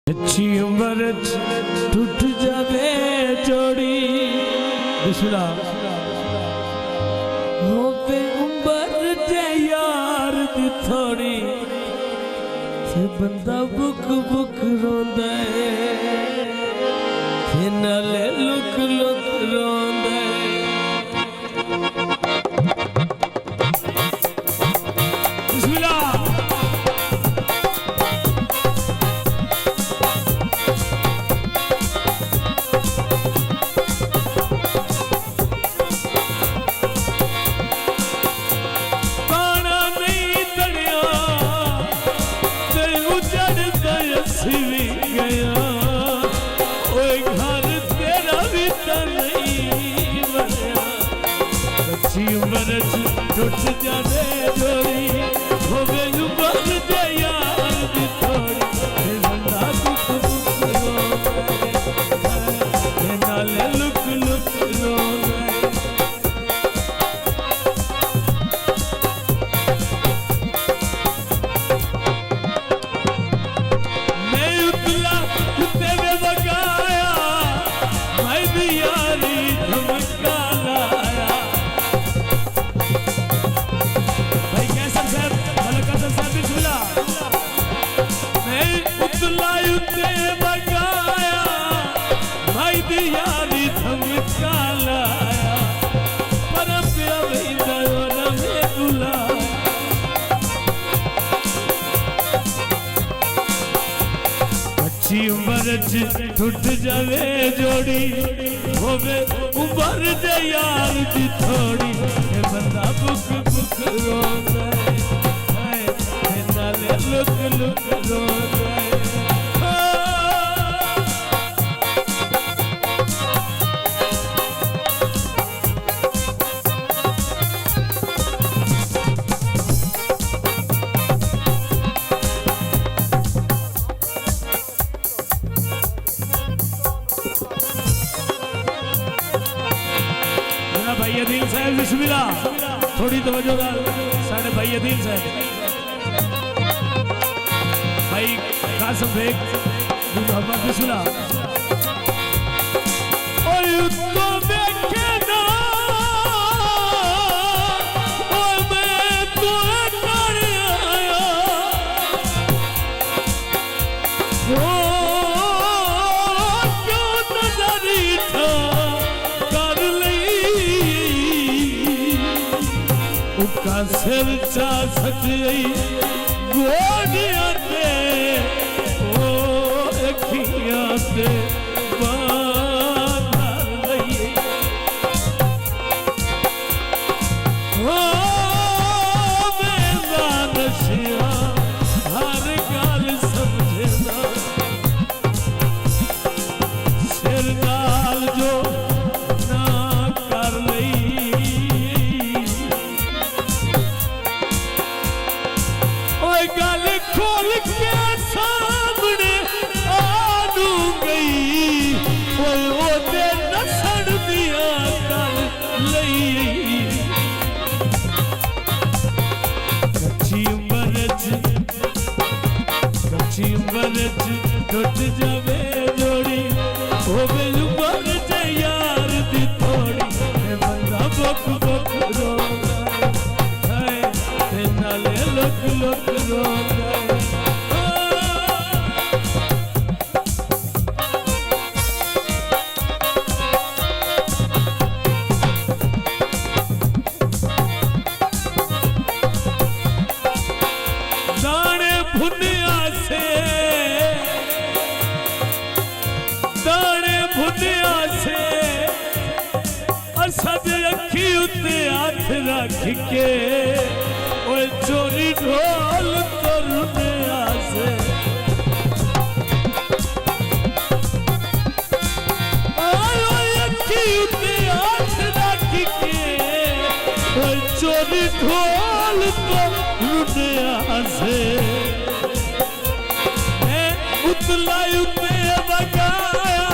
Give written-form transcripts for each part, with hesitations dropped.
अच्छी उम्र टूट जावे जोड़ी दूसरा होवे उम्र जे यार दी थोड़ी ते बंदा बुक बुक रोंदा है नाले लुक लुक रोंदा है। टूट जावे जोड़ी होवे उम्र जे यार दी थोड़ी बंदा दुख दुख रोंदा है नाले लुक लुक रोंदा है। मैं उतला कुत्ते में बगाया मैं भी यारी धमका लाया। यारी धमका लाया पर प्या भी दयोना में बुलाया। अच्छी उम्र टूट जावे जोड़ी होवे उम्र जे यार दी थोड़ी ये बंदा बुक बुक रोंदा है नाले लुक लुक रोंदा है। भाई अदील साहब बिस्मिल्लाह थोड़ी तवज्जो साढ़े भाई अदील साहब भाई कासम बेग मोहम्मद बिस्मिल्लाह और तो देखे ना और मैं तो कर आया क्यों नजरी था उका सिर चा सजई गोदियां ते ओ अखियां ते बांध लई ओ मेरा नशिया हर गल समझदा सिर नाल जो ना कर लई गल खोल के सामने आनू गई ओदे नसण दिया गल लई। कच्ची उम्र टूट जावे जोड़ी होवे उम्र जे यार दी थोड़ी बंदा बुक बुक रोंदा है नाले लुक लुक रोंदा है। दाने भुनिया से और सज अखी उत्ते हाथ रख के ओए चोरी ढोल तरुने आसे ओए अखी उत्ते हाथ रख के ओए चोरी ढोल तरुने आसे मैं उतला उत्ते बगाया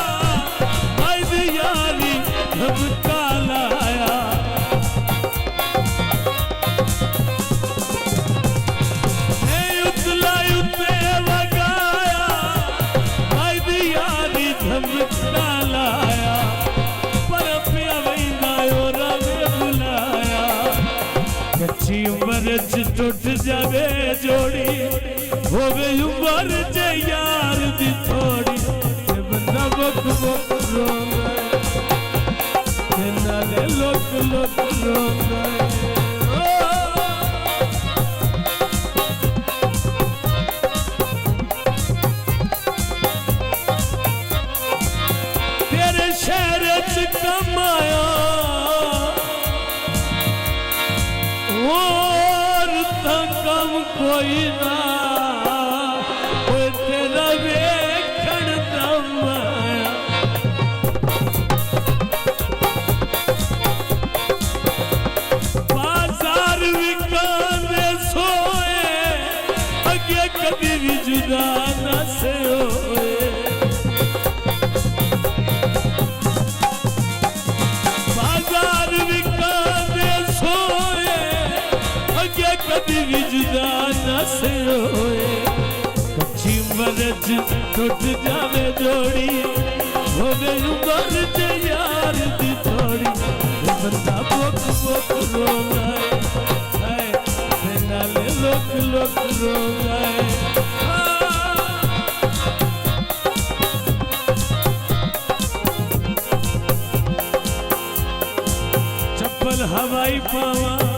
मैं यारी धमका लाया। मैं उतला उत्ते बगाया टूट जावे जोड़ी हो गई उम्र जे यार दी थोड़ी ते बंदा बक बक रोंदा ते नाले लोक लोक रोंदा तेरे शहर च कमाया कम कोई ना तेरा वेखण दमाया बाजार विकाने सोए अगे कभी भी जुदा न से होए बाजार विकाने सोए कभी भी जुदा न से होए कच्ची मरज टूट जावे जोड़ी हो गई उम्र ते यार दी थोड़ी बंदा बोक बोक रोंदा है ते नाले लोक लोक रोंदा है चप्पल हवाई पावा